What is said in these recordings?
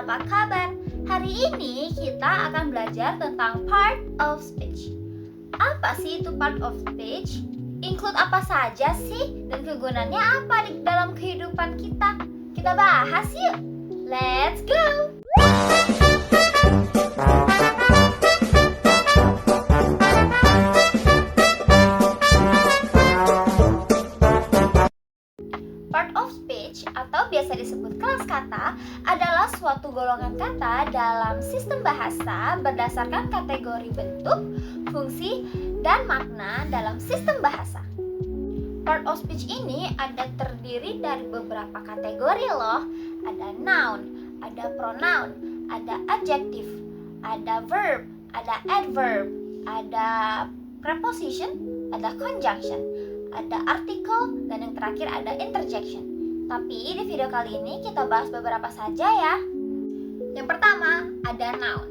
apa kabar? Hari ini kita akan belajar tentang part of speech. Apa sih itu part of speech? Include apa saja sih? Dan kegunaannya apa di dalam kehidupan kita? Kita bahas yuk! Let's go! Part of speech atau biasa disebut kelas kata adalah suatu golongan kata dalam sistem bahasa berdasarkan kategori bentuk, fungsi, dan makna dalam sistem bahasa. Part of speech ini terdiri dari beberapa kategori loh. Ada noun, ada pronoun, ada adjective, ada verb, ada adverb, ada preposition, ada conjunction, ada artikel, dan yang terakhir ada interjection. Tapi di video kali ini kita bahas beberapa saja ya. Yang pertama ada noun.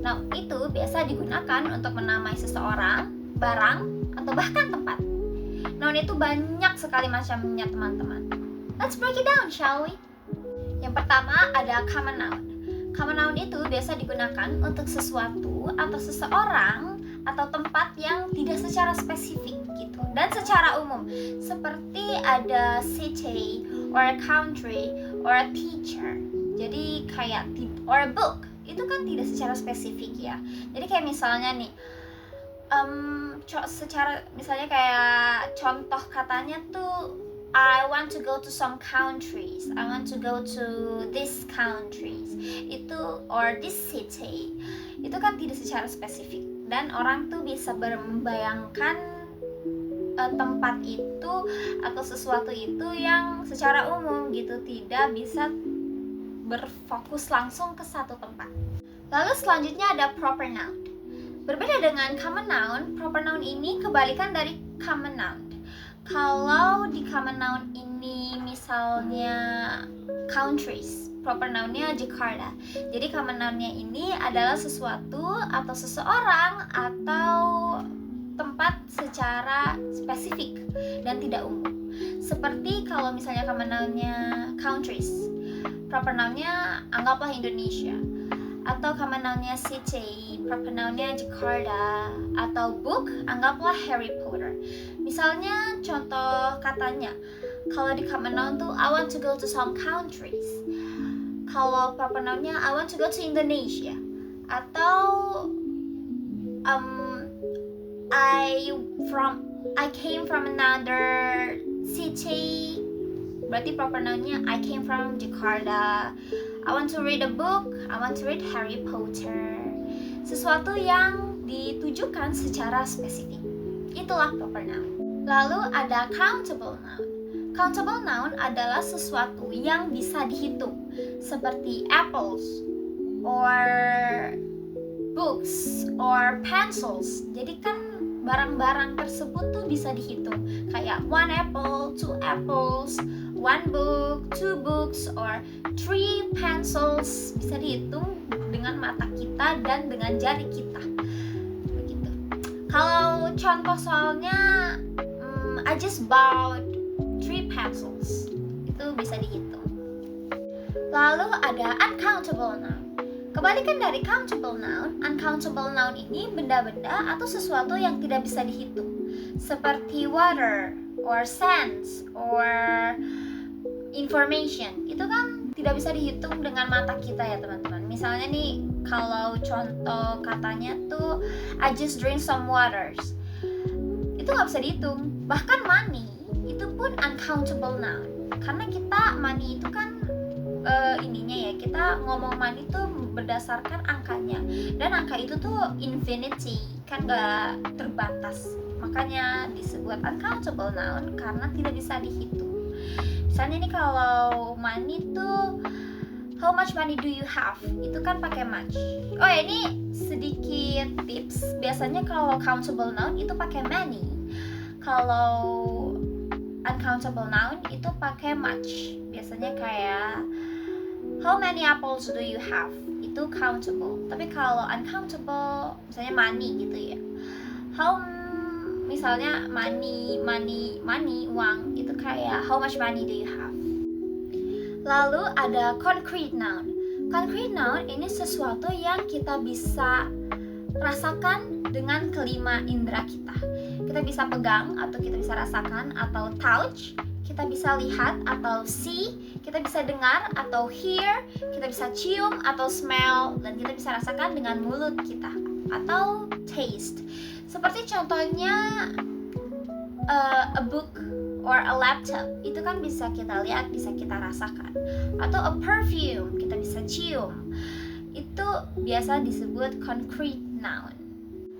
Noun itu biasa digunakan untuk menamai seseorang, barang, atau bahkan tempat. Noun itu banyak sekali macamnya teman-teman. Let's break it down, shall we? Yang pertama ada common noun. Common noun itu biasa digunakan untuk sesuatu atau seseorang atau tempat yang tidak secara spesifik gitu dan secara umum, seperti ada city or a country or a teacher. Jadi kayak or a book itu kan tidak secara spesifik ya. Jadi kayak misalnya nih secara misalnya kayak contoh katanya tuh I want to go to some countries, I want to go to these countries, itu or this city. Itu kan tidak secara spesifik dan orang tuh bisa membayangkan tempat itu atau sesuatu itu yang secara umum gitu, tidak bisa berfokus langsung ke satu tempat. Lalu selanjutnya ada proper noun. Berbeda dengan common noun, proper noun ini kebalikan dari common noun. Kalau di common noun ini misalnya countries, proper nounnya Jakarta. Jadi common nounnya ini adalah sesuatu atau seseorang atau tempat secara spesifik dan tidak umum. Seperti kalau misalnya common nounnya countries, proper nounnya anggaplah Indonesia. Atau common nounnya city, proper nounnya Jakarta. Atau book, anggaplah Harry Potter. Misalnya contoh katanya, kalau di common noun tuh I want to go to some countries. Kalau proper nounnya I want to go to Indonesia. Atau I came from another city. Berarti proper nounnya I came from Jakarta. I want to read a book, I want to read Harry Potter. Sesuatu yang ditujukan secara spesifik. Itulah proper noun. Lalu ada countable noun. Countable noun adalah sesuatu yang bisa dihitung, seperti apples, or books, or pencils. Jadi kan barang-barang tersebut tuh bisa dihitung, kayak one apple, two apples, one book, two books, or three pencils. Bisa dihitung dengan mata kita dan dengan jari kita. Begitu. Kalau contoh soalnya I just bought three pencils. Itu bisa dihitung. Lalu ada uncountable noun. Kebalikan dari countable noun, uncountable noun ini benda-benda atau sesuatu yang tidak bisa dihitung, seperti water, or sands, or information. Itu kan tidak bisa dihitung dengan mata kita ya teman-teman. Misalnya nih, kalau contoh katanya tuh I just drink some waters. Itu nggak bisa dihitung. Bahkan money, itu pun uncountable noun. Karena kita money itu kan kita ngomong money tuh berdasarkan angkanya, dan angka itu tuh infinity, kan gak terbatas, makanya disebut uncountable noun karena tidak bisa dihitung. Misalnya nih kalau money tuh how much money do you have, itu kan pakai much. Oh ya, ini sedikit tips, biasanya kalau countable noun itu pakai many, kalau uncountable noun itu pakai much. Biasanya kayak how many apples do you have? Itu countable. Tapi kalau uncountable, misalnya money gitu ya. Misalnya money, uang, itu kayak how much money do you have? Lalu ada concrete noun. Concrete noun ini sesuatu yang kita bisa rasakan dengan kelima indera kita. Kita bisa pegang atau kita bisa rasakan atau touch, kita bisa lihat atau see, kita bisa dengar atau hear, kita bisa cium atau smell, dan kita bisa rasakan dengan mulut kita atau taste. Seperti contohnya a book or a laptop, itu kan bisa kita lihat, bisa kita rasakan. Atau a perfume, kita bisa cium. Itu biasa disebut concrete noun.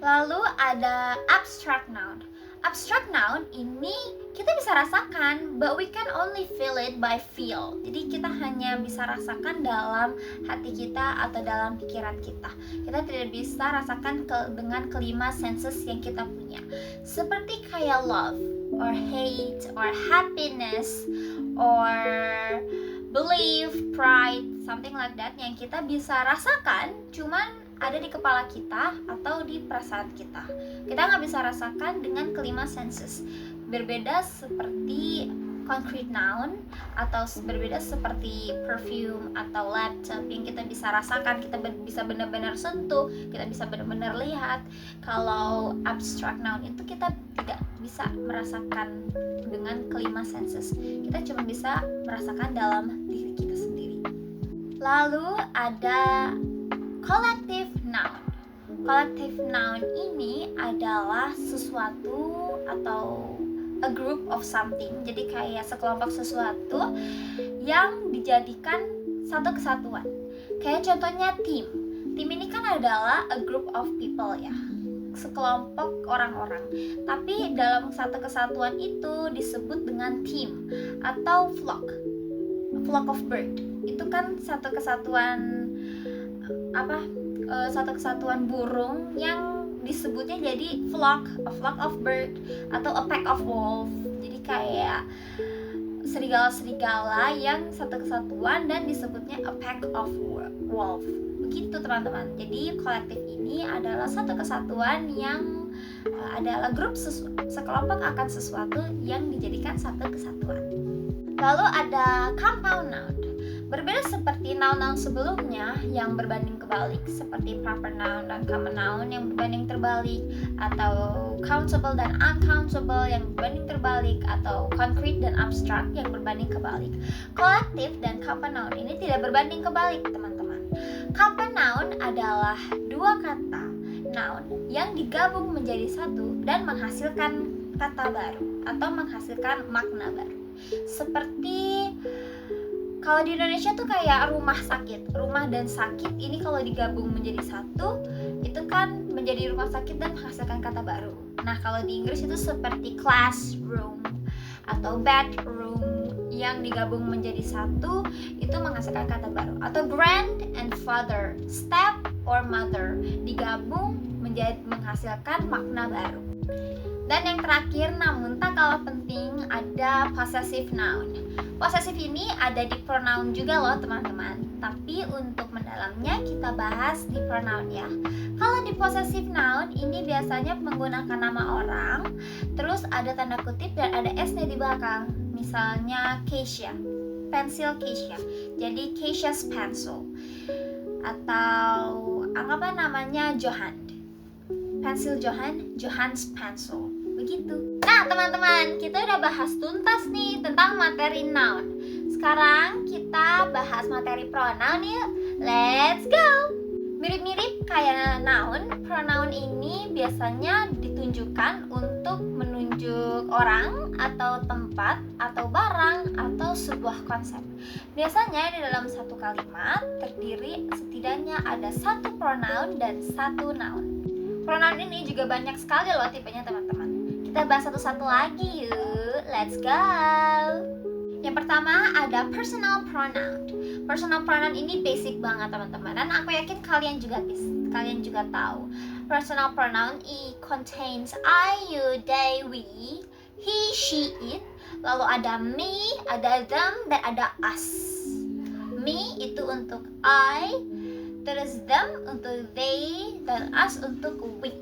Lalu ada abstract noun. Abstract noun ini kita bisa rasakan, but we can only feel it by feel. Jadi kita hanya bisa rasakan dalam hati kita atau dalam pikiran kita. Kita tidak bisa rasakan dengan kelima senses yang kita punya. Seperti kayak love, or hate, or happiness, or belief, pride, something like that, yang kita bisa rasakan cuman ada di kepala kita atau di perasaan kita. Kita nggak bisa rasakan dengan kelima senses. Berbeda seperti concrete noun, atau berbeda seperti perfume atau laptop yang kita bisa rasakan, kita bisa benar-benar sentuh, kita bisa benar-benar lihat. Kalau abstract noun itu kita tidak bisa merasakan dengan kelima senses. Kita cuma bisa merasakan dalam diri kita sendiri. Lalu ada collective noun. Collective noun ini adalah sesuatu atau a group of something. Jadi kayak sekelompok sesuatu yang dijadikan satu kesatuan. Kayak contohnya team. Team ini kan adalah a group of people ya, sekelompok orang-orang. Tapi dalam satu kesatuan itu disebut dengan team atau flock. Flock of bird. Itu kan satu kesatuan satu kesatuan burung yang disebutnya jadi flock, a flock of bird atau a pack of wolf. Jadi kayak serigala-serigala yang satu kesatuan dan disebutnya a pack of wolf. Begitu teman-teman. Jadi kolektif ini adalah satu kesatuan yang adalah grup sekelompok akan sesuatu yang dijadikan satu kesatuan. Lalu ada compound noun. Berbeda seperti noun-noun sebelumnya yang berbanding kebalik, seperti proper noun dan common noun yang berbanding terbalik, atau countable dan uncountable yang berbanding terbalik, atau concrete dan abstract yang berbanding kebalik. Kolektif dan compound noun ini tidak berbanding kebalik, teman-teman. Compound noun adalah dua kata noun yang digabung menjadi satu dan menghasilkan kata baru atau menghasilkan makna baru. Seperti kalau di Indonesia tuh kayak rumah sakit, rumah dan sakit ini kalau digabung menjadi satu, itu kan menjadi rumah sakit dan menghasilkan kata baru. Nah kalau di Inggris itu seperti classroom atau bedroom yang digabung menjadi satu, itu menghasilkan kata baru. Atau grand and father, step or mother, digabung menjadi menghasilkan makna baru. Dan yang terakhir, namun tak kalah penting, ada possessive noun. Possessive ini ada di pronoun juga loh teman-teman. Tapi untuk mendalamnya kita bahas di pronoun ya. Kalau di possessive noun ini biasanya menggunakan nama orang, terus ada tanda kutip dan ada S-nya di belakang. Misalnya Keisha, pensil Keisha. Jadi Keisha's pencil. Atau anggaplah namanya Johan, pensil Johan, Johan's pencil. Begitu. Nah teman-teman, kita udah bahas tuntas nih tentang materi noun. Sekarang kita bahas materi pronoun yuk. Let's go. Mirip-mirip kayak noun, pronoun ini biasanya ditunjukkan untuk menunjuk orang atau tempat atau barang atau sebuah konsep. Biasanya di dalam satu kalimat terdiri setidaknya ada satu pronoun dan satu noun. Pronoun ini juga banyak sekali loh tipenya teman-teman. Kita bahas satu-satu lagi yuk. Let's go. Yang pertama ada personal pronoun. Personal pronoun ini basic banget teman-teman, dan aku yakin kalian juga tahu. Personal pronoun contains I, you, they, we, he, she, it. Lalu ada me, ada them, dan ada us. Me itu untuk I, terus them untuk they, dan us untuk we.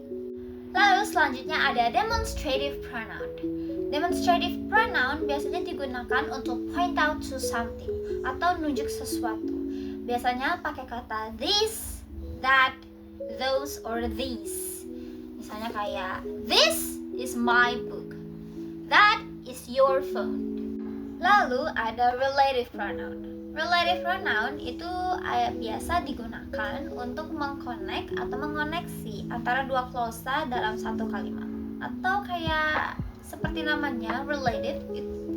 Lalu selanjutnya ada demonstrative pronoun. Demonstrative pronoun biasanya digunakan untuk point out to something atau nunjuk sesuatu. biasanya pakai kata this, that, those, or these. Misalnya kayak this is my book, that is your phone. Lalu ada relative pronoun. Relative pronoun itu biasa digunakan untuk mengconnect atau mengoneksi antara dua klausa dalam satu kalimat. Atau kayak seperti namanya relative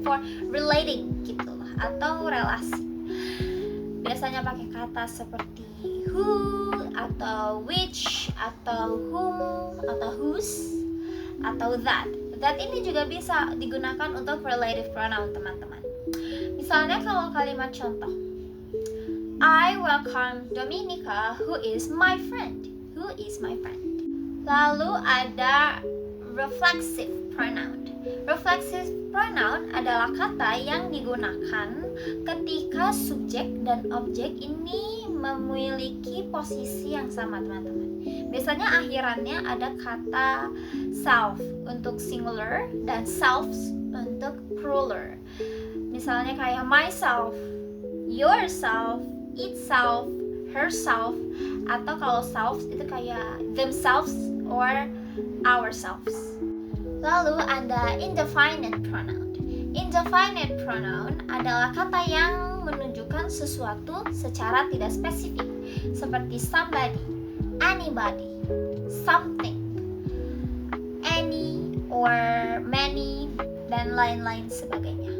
for relating gitu lah, atau relasi. Biasanya pakai kata seperti who, atau which, atau whom, atau whose, atau that. That ini juga bisa digunakan untuk relative pronoun, teman-teman. Misalnya kalau kalimat contoh, I welcome Dominica, who is my friend. Who is my friend. Lalu ada reflexive pronoun. Reflexive pronoun adalah kata yang digunakan ketika subjek dan objek ini memiliki posisi yang sama, teman-teman. Biasanya akhirannya ada kata self untuk singular dan selves untuk plural. Misalnya kayak myself, yourself, itself, herself, atau kalau selves itu kayak themselves or ourselves. Lalu ada indefinite pronoun. Indefinite pronoun adalah kata yang menunjukkan sesuatu secara tidak spesifik, seperti somebody, anybody, something, any, or many, dan lain-lain sebagainya.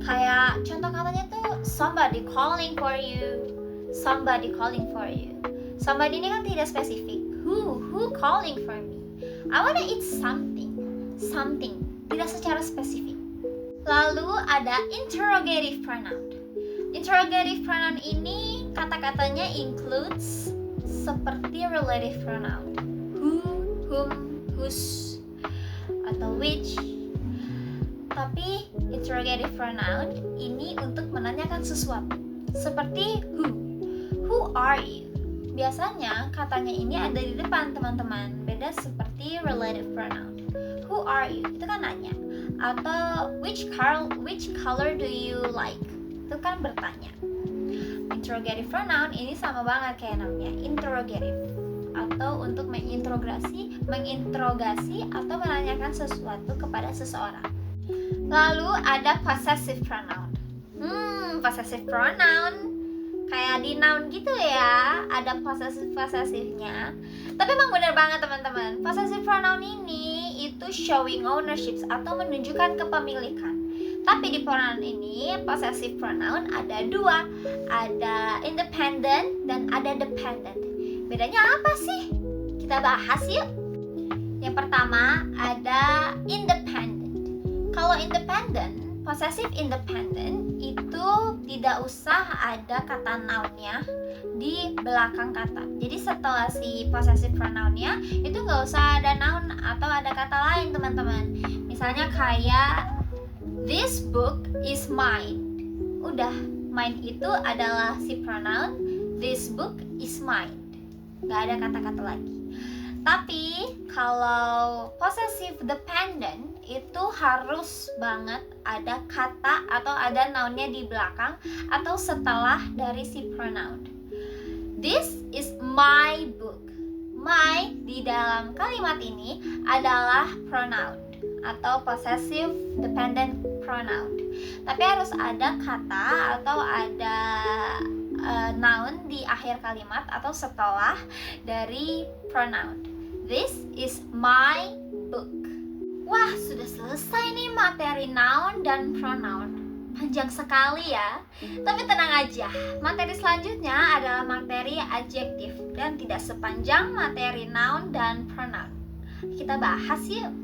Kayak contoh katanya tuh somebody calling for you, somebody calling for you. Somebody ini kan tidak spesifik. Who calling for me? I wanna eat something, tidak secara spesifik. Lalu ada interrogative pronoun. Interrogative pronoun ini kata-katanya includes seperti relative pronoun, who, whom, whose, atau which. Tapi interrogative pronoun ini untuk menanyakan sesuatu, seperti who are you. Biasanya katanya ini ada di depan, teman-teman, beda seperti relative pronoun. Who are you? Itu kan nanya. Atau which color do you like? Itu kan bertanya. Interrogative pronoun ini sama banget kayak namanya interrogative, atau untuk menginterogasi atau menanyakan sesuatu kepada seseorang. Lalu ada possessive pronoun. Possessive pronoun kayak di noun gitu ya, ada possessive-nya. Tapi emang bener banget, teman-teman. Possessive pronoun ini itu showing ownerships atau menunjukkan kepemilikan. Tapi di pronoun ini, possessive pronoun ada dua, ada independent dan ada dependent. Bedanya apa sih? Kita bahas yuk. Yang pertama ada independent. Kalau independent, possessive independent itu tidak usah ada kata noun-nya di belakang kata. Jadi setelah si possessive pronoun-nya itu nggak usah ada noun atau ada kata lain, teman-teman. Misalnya kayak this book is mine. Udah, mine itu adalah si pronoun, this book is mine. Nggak ada kata-kata lagi. Tapi kalau possessive dependent itu harus banget ada kata atau ada noun-nya di belakang atau setelah dari si pronoun. This is my book. My di dalam kalimat ini adalah pronoun atau possessive dependent pronoun. Tapi harus ada kata atau ada noun di akhir kalimat atau setelah dari pronoun. This is my book. Wah, sudah selesai nih materi noun dan pronoun. Panjang sekali ya. Tapi tenang aja, materi selanjutnya adalah materi adjektif dan tidak sepanjang materi noun dan pronoun. Kita bahas yuk.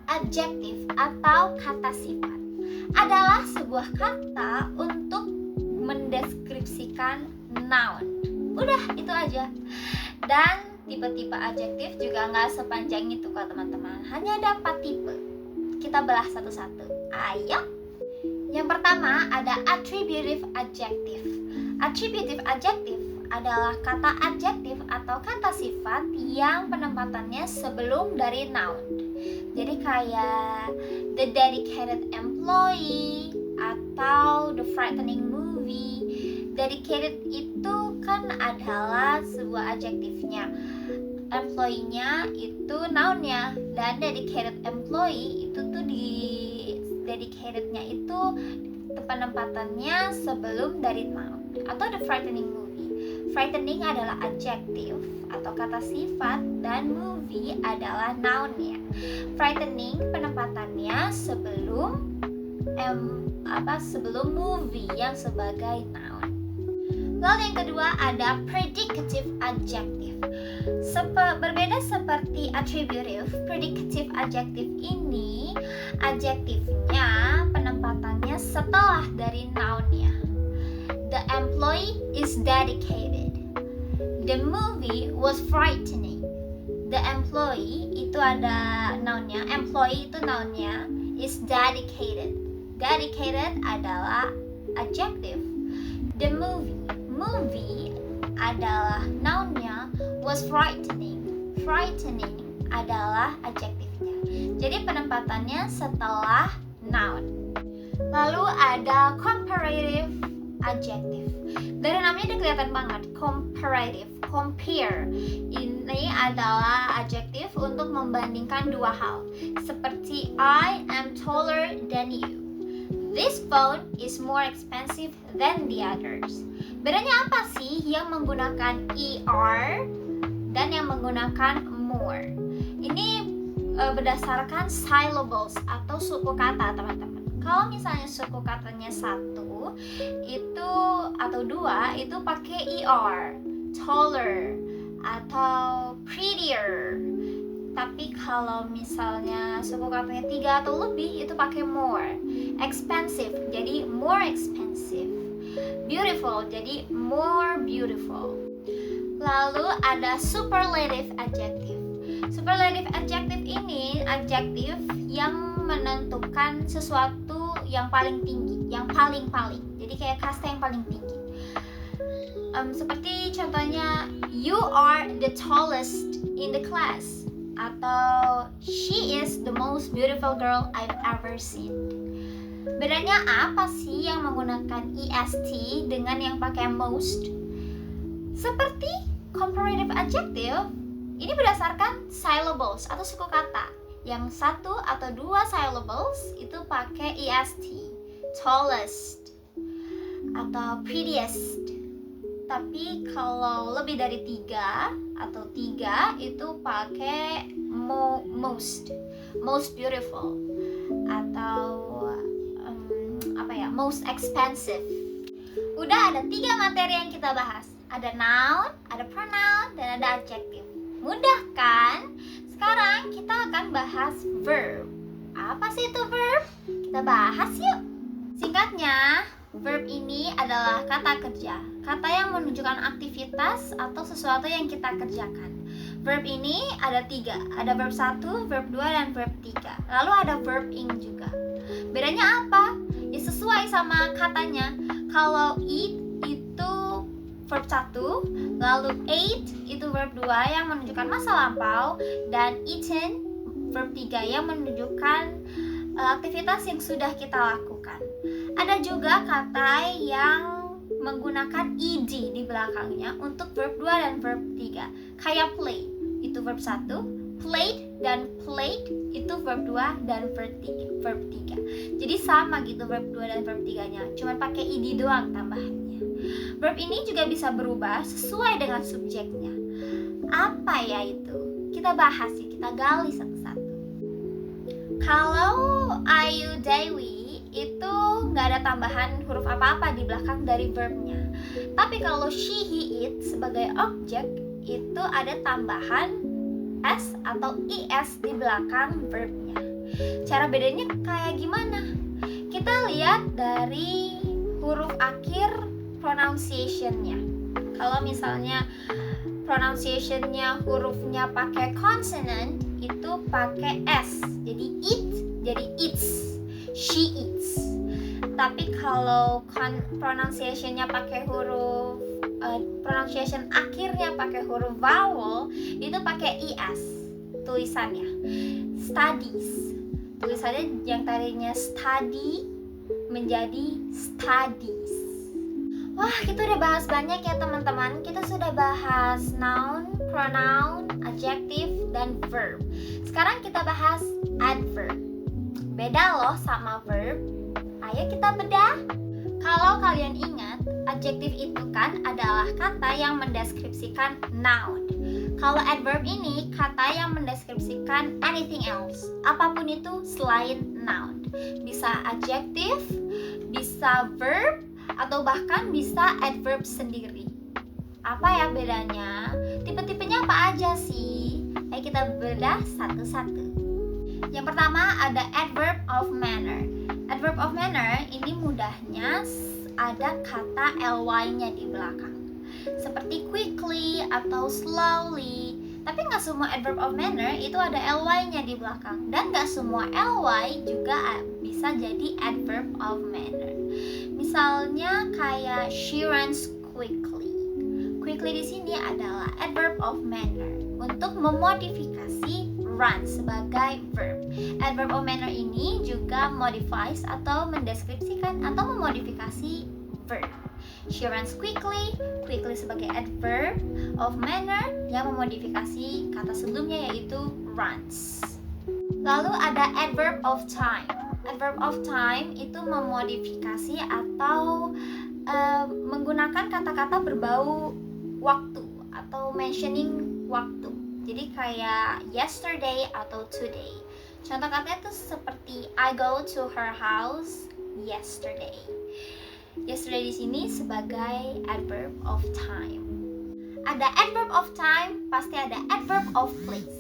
Adjektif atau kata sifat adalah sebuah kata untuk mendeskripsikan noun. Udah, itu aja. Dan tipe-tipe adjektif juga nggak sepanjang itu kok, teman-teman. Hanya ada 4 tipe. Kita belah satu-satu. Ayo. Yang pertama ada attributive adjective. Attributive adjective adalah kata adjektif atau kata sifat yang penempatannya sebelum dari noun. Jadi kayak the dedicated employee, atau the frightening movie, the Dedicated itu kan adalah sebuah adjektifnya, employee-nya itu noun-nya, dan dedicated employee itu tuh di dedicated-nya itu penempatannya sebelum dari noun. Atau The Frightening Movie, frightening adalah adjektif atau kata sifat dan movie adalah noun-nya. Frightening penempatannya sebelum sebelum movie yang sebagai noun. Lalu yang kedua ada predicative adjective. Berbeda seperti attributive, predicative adjective ini adjektifnya penempatannya setelah dari noun-nya. The employee is dedicated. The movie was frightening. The employee itu ada noun-nya, employee itu noun-nya, is dedicated. Dedicated adalah adjective. The movie adalah noun-nya, was frightening. Frightening adalah adjektifnya. Jadi penempatannya setelah noun. Lalu ada comparative adjective. Dari namanya udah kelihatan banget, comparative, compare. Ini adalah adjektif untuk membandingkan dua hal. Seperti I am taller than you. This phone is more expensive than the others. Bedanya apa sih yang menggunakan ER dan yang menggunakan more? Ini berdasarkan syllables atau suku kata, teman-teman. Kalau misalnya suku katanya satu itu atau dua itu pakai ER, taller atau prettier. Tapi kalau misalnya suku katanya 3 atau lebih itu pakai more. Expensive jadi more expensive. Beautiful jadi more beautiful. Lalu ada superlative adjective. Superlative adjective ini adjektif yang menentukan sesuatu yang paling tinggi, yang paling-paling. Jadi kayak kasta yang paling tinggi. Seperti contohnya, you are the tallest in the class. Atau she is the most beautiful girl I've ever seen. Bedanya apa sih yang menggunakan est dengan yang pakai most? Seperti comparative adjective, ini berdasarkan syllables atau suku kata. Yang satu atau dua syllables itu pakai est, tallest atau prettiest. Tapi kalau lebih dari 3 atau 3 itu pakai most beautiful atau most expensive. Udah ada 3 materi yang kita bahas. Ada noun, ada pronoun, dan ada adjective. Mudah kan? Sekarang kita akan bahas verb. Apa sih itu verb? Kita bahas yuk. Singkatnya, verb ini adalah kata kerja, kata yang menunjukkan aktivitas atau sesuatu yang kita kerjakan. Verb ini ada 3, ada verb 1, verb 2, dan verb 3. Lalu ada verb ing juga. Bedanya apa? Ya sesuai sama katanya. Kalau eat itu verb 1, lalu ate itu verb 2 yang menunjukkan masa lampau, dan eaten verb 3 yang menunjukkan aktivitas yang sudah kita lakukan. Ada juga kata yang menggunakan ed di belakangnya untuk verb 2 dan verb 3. Kayak play, itu verb 1, played dan played itu verb 2 dan verb 3. Jadi sama gitu verb 2 dan verb 3-nya, cuma pakai ed doang tambahannya. Verb ini juga bisa berubah sesuai dengan subjeknya. Apa ya itu? Kita bahas sih, kita gali satu-satu. Kalau Ayu Dewi itu nggak ada tambahan huruf apa-apa di belakang dari verbnya. Tapi kalau she, he, it sebagai objek itu ada tambahan s atau is di belakang verbnya. Cara bedanya kayak gimana? Kita lihat dari huruf akhir pronunciation-nya. Kalau misalnya pronunciation-nya hurufnya pakai consonant itu pakai s. Jadi it jadi eats. She eats. Tapi kalau pronunciation-nya pakai huruf pronunciation akhirnya pakai huruf vowel itu pakai es tulisannya. Studies. Tulisannya yang tadinya study menjadi studies. Wah, kita udah bahas banyak ya teman-teman. Kita sudah bahas noun, pronoun, adjective, dan verb. Sekarang kita bahas adverb. Beda loh sama verb. Ayo kita bedah. Kalau kalian ingat, adjective itu kan adalah kata yang mendeskripsikan noun. Kalau adverb ini kata yang mendeskripsikan anything else, apapun itu selain noun. Bisa adjective, bisa verb, atau bahkan bisa adverb sendiri. Apa ya bedanya? Tipe-tipenya apa aja sih? Ayo kita bedah satu-satu. Yang pertama ada adverb of manner. Adverb of manner ini mudahnya ada kata ly-nya di belakang, seperti quickly atau slowly. Tapi nggak semua adverb of manner itu ada ly-nya di belakang, dan nggak semua ly juga bisa jadi adverb of manner. Misalnya kayak she runs quickly. Quickly di sini adalah adverb of manner untuk memodifikasi run sebagai verb. Adverb of manner ini juga modifies atau mendeskripsikan atau memodifikasi verb. She runs quickly, quickly sebagai adverb of manner yang memodifikasi kata sebelumnya yaitu runs. Lalu ada adverb of time. Adverb of time itu memodifikasi atau menggunakan kata-kata berbau waktu atau mentioning waktu. Jadi kayak yesterday atau today. Contoh katanya itu seperti I go to her house yesterday. Yesterday di sini sebagai adverb of time. Ada adverb of time, pasti ada adverb of place.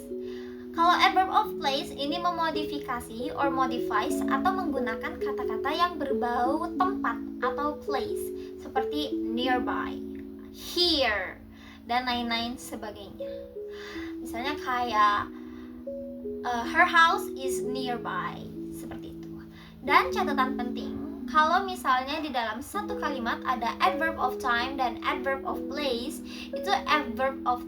Kalau adverb of place ini memodifikasi or modifies atau menggunakan kata-kata yang berbau tempat atau place, seperti nearby, here, dan lain-lain sebagainya. Misalnya kayak her house is nearby, seperti itu. Dan catatan penting, kalau misalnya di dalam satu kalimat ada adverb of time dan adverb of place, itu adverb of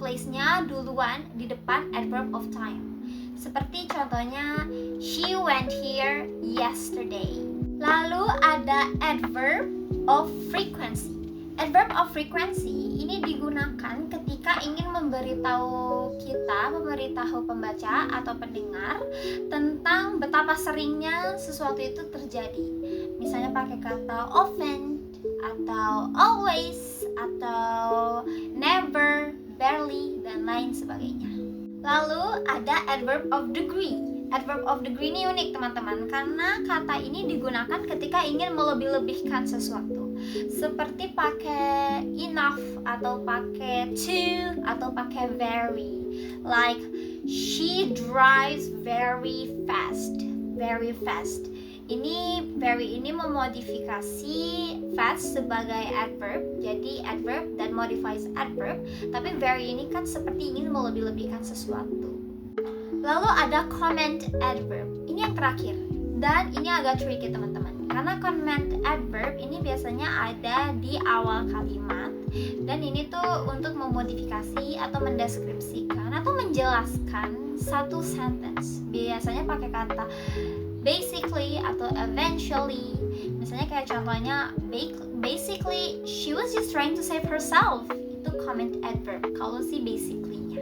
place-nya duluan di depan adverb of time. Seperti contohnya she went here yesterday. Lalu ada adverb of frequency. Adverb of frequency ini digunakan ketika ingin memberitahu pembaca atau pendengar tentang betapa seringnya sesuatu itu terjadi. Misalnya pakai kata often, atau always, atau never, barely, dan lain sebagainya. Lalu ada adverb of degree. Adverb of degree ini unik teman-teman, karena kata ini digunakan ketika ingin melebih-lebihkan sesuatu, seperti pakai enough, atau pakai to, atau pakai very. Like she drives very fast. Very fast. Ini very ini memodifikasi fast sebagai adverb, jadi adverb dan modifies adverb. Tapi very ini kan seperti ingin melebih-lebihkan sesuatu. Lalu ada comment adverb. Ini yang terakhir. Dan ini agak tricky teman-teman. Karena comment adverb ini biasanya ada di awal kalimat. Dan ini tuh untuk memodifikasi atau mendeskripsikan atau menjelaskan satu sentence. Biasanya pakai kata basically atau eventually. Misalnya kayak contohnya basically she was just trying to save herself. Itu comment adverb kalau si basically-nya.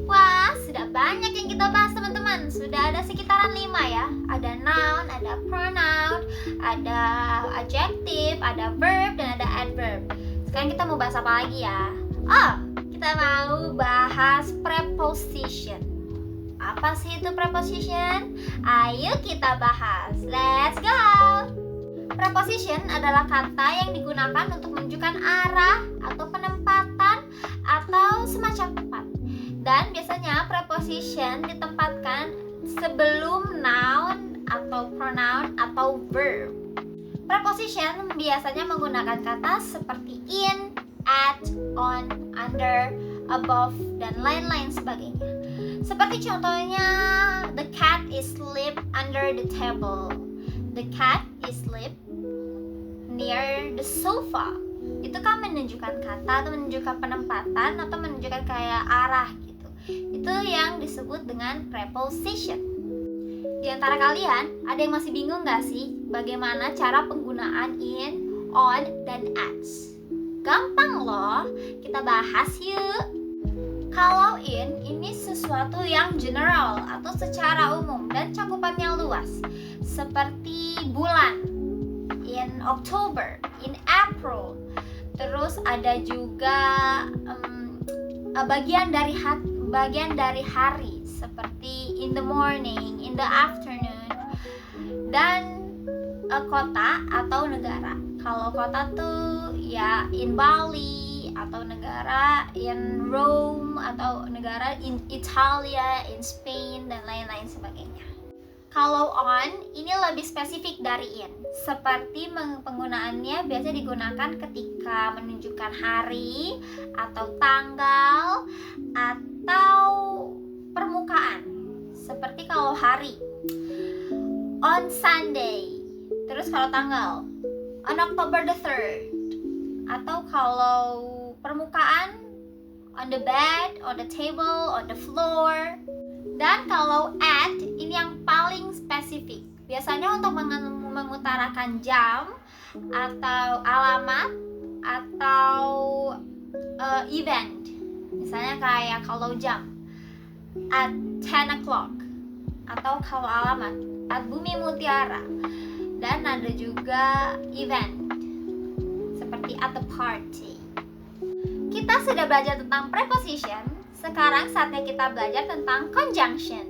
Wah, sudah banyak yang kita bahas teman-teman. Sudah ada sekitaran 5 ya. Ada noun, ada pronoun, ada adjective, ada verb, dan ada adverb. Sekarang kita mau bahas apa lagi ya? Oh, kita mau bahas preposition. Apa sih itu preposition? Ayo kita bahas. Let's go! Preposition adalah kata yang digunakan untuk menunjukkan arah atau penempatan atau semacam tempat. Dan biasanya preposition ditempatkan sebelum noun atau pronoun atau verb. Preposition biasanya menggunakan kata seperti in, at, on, under, above, dan lain-lain sebagainya. Seperti contohnya, the cat is sleep under the table. The cat is sleep near the sofa. Itu kan menunjukkan kata atau menunjukkan penempatan atau menunjukkan kayak arah gitu. Itu yang disebut dengan preposition. Di antara kalian, ada yang masih bingung gak sih bagaimana cara penggunaan in, on, dan at. Gampang loh, kita bahas yuk. Kalau in, ini sesuatu yang general atau secara umum dan cakupannya luas. Seperti bulan, in October, in April. Terus ada juga bagian dari hari, seperti in the morning, in the afternoon. Dan kota atau negara. Kalau kota tuh ya in Bali, atau negara in Rome, atau negara in Italia, in Spain, dan lain-lain sebagainya. Kalau on, ini lebih spesifik dari in. Seperti penggunaannya biasa digunakan ketika menunjukkan hari, atau tanggal, atau permukaan. Seperti kalau hari, on Sunday. Terus kalau tanggal, on October the 3rd. Atau kalau permukaan, on the bed, on the table, on the floor. Dan kalau at, ini yang paling spesifik. Biasanya untuk mengutarakan jam, atau alamat, atau event. Misalnya kayak kalau jam, at 10 o'clock. Atau kalau alamat, at Bumi Mutiara. Dan ada juga event, seperti at the party. Kita sudah belajar tentang preposition. Sekarang saatnya kita belajar tentang conjunction.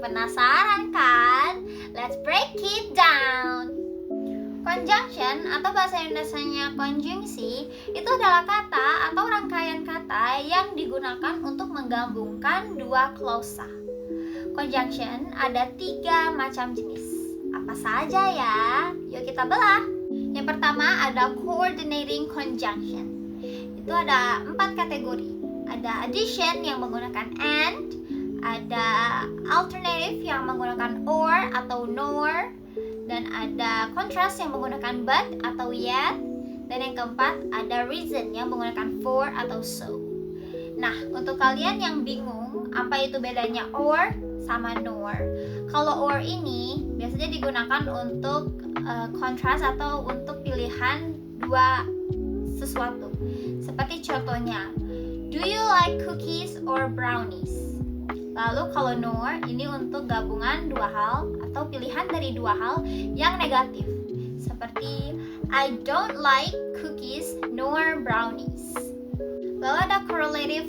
Penasaran kan? Let's break it down. Conjunction atau bahasa Indonesianya konjungsi itu adalah kata atau rangkaian kata yang digunakan untuk menggabungkan dua klausa. Conjunction ada 3 macam jenis. Apa saja ya? Yuk kita belah. Yang pertama ada coordinating conjunction. Itu ada 4 kategori. Ada addition yang menggunakan and, ada alternative yang menggunakan or atau nor, dan ada contrast yang menggunakan but atau yet, dan yang keempat ada reason yang menggunakan for atau so. Nah, untuk kalian yang bingung apa itu bedanya or sama nor, kalau or ini biasanya digunakan untuk contrast atau untuk pilihan dua sesuatu. Seperti contohnya, do you like cookies or brownies? Lalu kalau nor ini untuk gabungan dua hal atau pilihan dari dua hal yang negatif. Seperti I don't like cookies nor brownies. Lalu ada correlative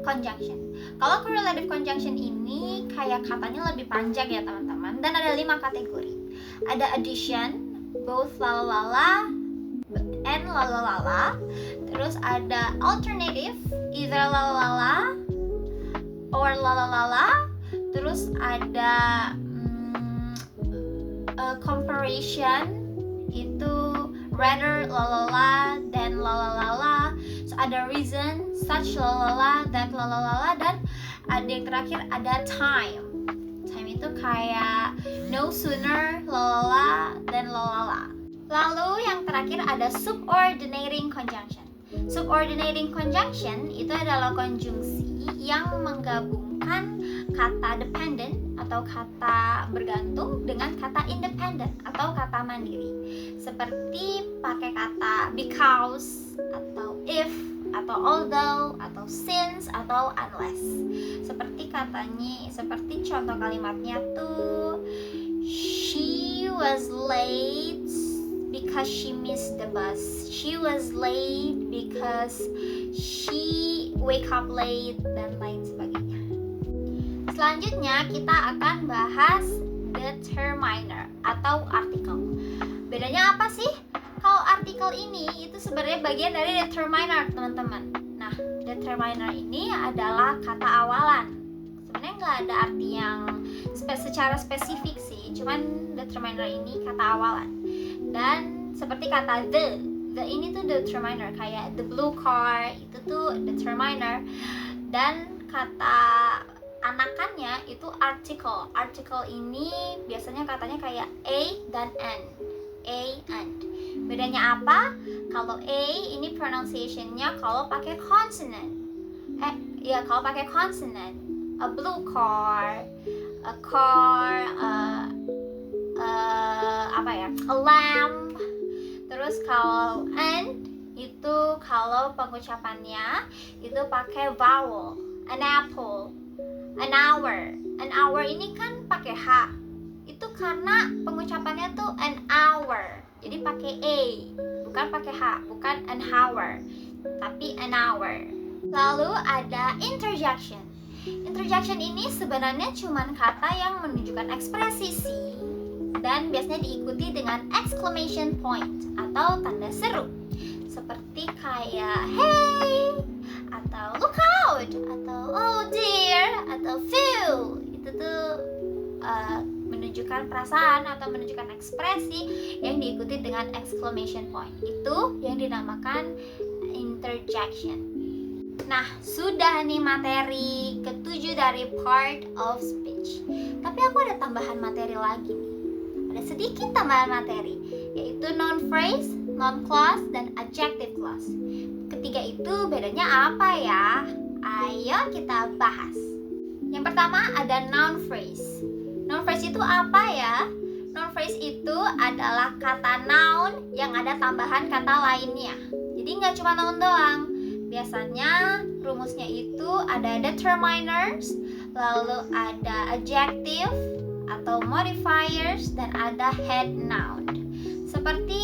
conjunction. Kalau correlative conjunction ini kayak katanya lebih panjang ya teman-teman, dan ada 5 kategori. Ada addition, both lalalala and lalalala. Terus ada alternative, either lalalala or lalalala. Terus ada comparison, itu rather lalala than lalalala. So ada reason, such lalala, that lalalala. Dan ada yang terakhir ada time. Time itu kayak no sooner lalala than lalala. Lalu yang terakhir ada subordinating conjunction. Subordinating conjunction itu adalah konjungsi yang menggabungkan kata dependent atau kata bergantung dengan kata independent atau kata mandiri. Seperti pakai kata because atau if atau although atau since atau unless. Seperti contoh kalimatnya tuh, she was late because she missed the bus. She was late because she wake up late, dan lain sebagainya. Selanjutnya kita akan bahas determiner atau artikel. Bedanya apa sih? Kalau artikel ini itu sebenarnya bagian dari determiner, teman-teman. Nah, determiner ini adalah kata awalan. Sebenarnya nggak ada arti yang secara spesifik sih, cuman determiner ini kata awalan. Dan seperti kata the ini tuh determiner, kayak the blue car itu tuh determiner. Dan kata anakannya itu article. Article ini biasanya katanya kayak a dan and. A and. Bedanya apa? Kalau a ini pronunciation-nya kalau pakai consonant. Kalau pakai consonant. A blue car, a car, a lamp. Terus kalau an itu kalau pengucapannya itu pakai vowel. An apple, an hour. An hour ini kan pakai H. Itu karena pengucapannya tuh an hour. Jadi pakai A, bukan pakai H, bukan an hour, tapi an hour. Lalu ada interjection. Interjection ini sebenarnya cuma kata yang menunjukkan ekspresi sih. Dan biasanya diikuti dengan exclamation point atau tanda seru. Seperti kayak hey, atau look out, atau oh dear, atau feel. Itu tuh menunjukkan perasaan atau menunjukkan ekspresi yang diikuti dengan exclamation point. Itu yang dinamakan interjection. Nah, sudah nih materi ke-7 dari part of speech. Tapi aku ada tambahan materi lagi nih. Ada sedikit tambahan materi, yaitu noun phrase, noun clause, dan adjective clause. Ketiga itu bedanya apa ya? Ayo kita bahas. Yang pertama ada noun phrase. Noun phrase itu apa ya? Noun phrase itu adalah kata noun yang ada tambahan kata lainnya. Jadi nggak cuma noun doang. Biasanya rumusnya itu ada determiners, lalu ada adjective atau modifiers, dan ada head noun. Seperti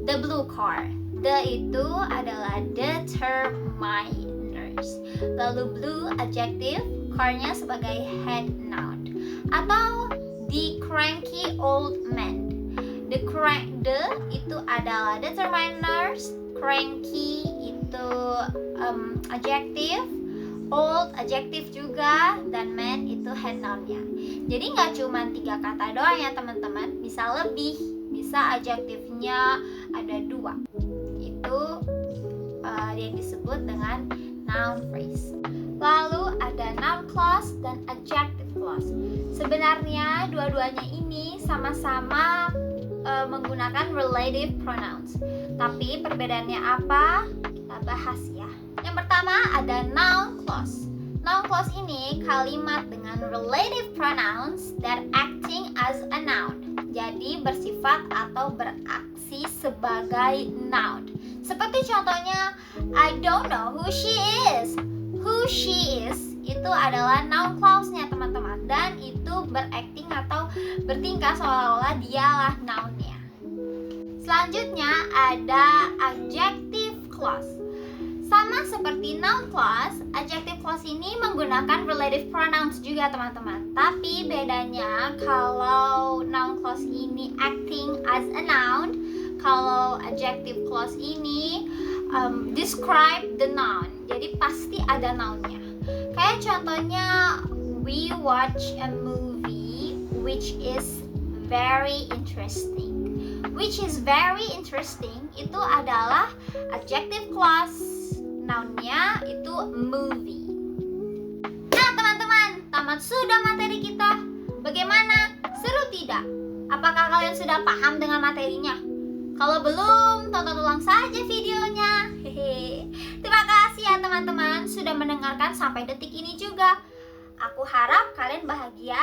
the blue car. The itu adalah determiners. Lalu blue adjective, car-nya sebagai head noun. Atau the cranky old man. The itu adalah determiners, cranky itu adjective, old adjective juga, dan man itu head noun-nya. Jadi nggak cuma 3 kata doang ya teman-teman, bisa lebih, bisa adjektifnya ada 2. Itu yang disebut dengan noun phrase. Lalu ada noun clause dan adjective clause. Sebenarnya dua-duanya ini sama-sama menggunakan relative pronouns. Tapi perbedaannya apa? Kita bahas ya. Yang pertama ada noun clause. Noun clause ini kalimat dengan relative pronouns that acting as a noun. Jadi bersifat atau beraksi sebagai noun. Seperti contohnya, I don't know who she is. Who she is itu adalah noun clause-nya teman-teman. Dan itu berakting atau bertingkah seolah-olah dialah noun-nya. Selanjutnya ada adjective clause. Sama seperti noun clause, adjective clause ini menggunakan relative pronouns juga teman-teman. Tapi bedanya kalau noun clause ini acting as a noun, kalau adjective clause ini describe the noun. Jadi pasti ada noun-nya. Kayak contohnya, we watch a movie which is very interesting. Which is very interesting itu adalah adjective clause. Noun-nya itu movie. Nah teman-teman, tamat sudah materi kita. Bagaimana? Seru tidak? Apakah kalian sudah paham dengan materinya? Kalau belum, tonton ulang saja videonya. Hehe. Terima kasih ya teman-teman sudah mendengarkan sampai detik ini juga. Aku harap kalian bahagia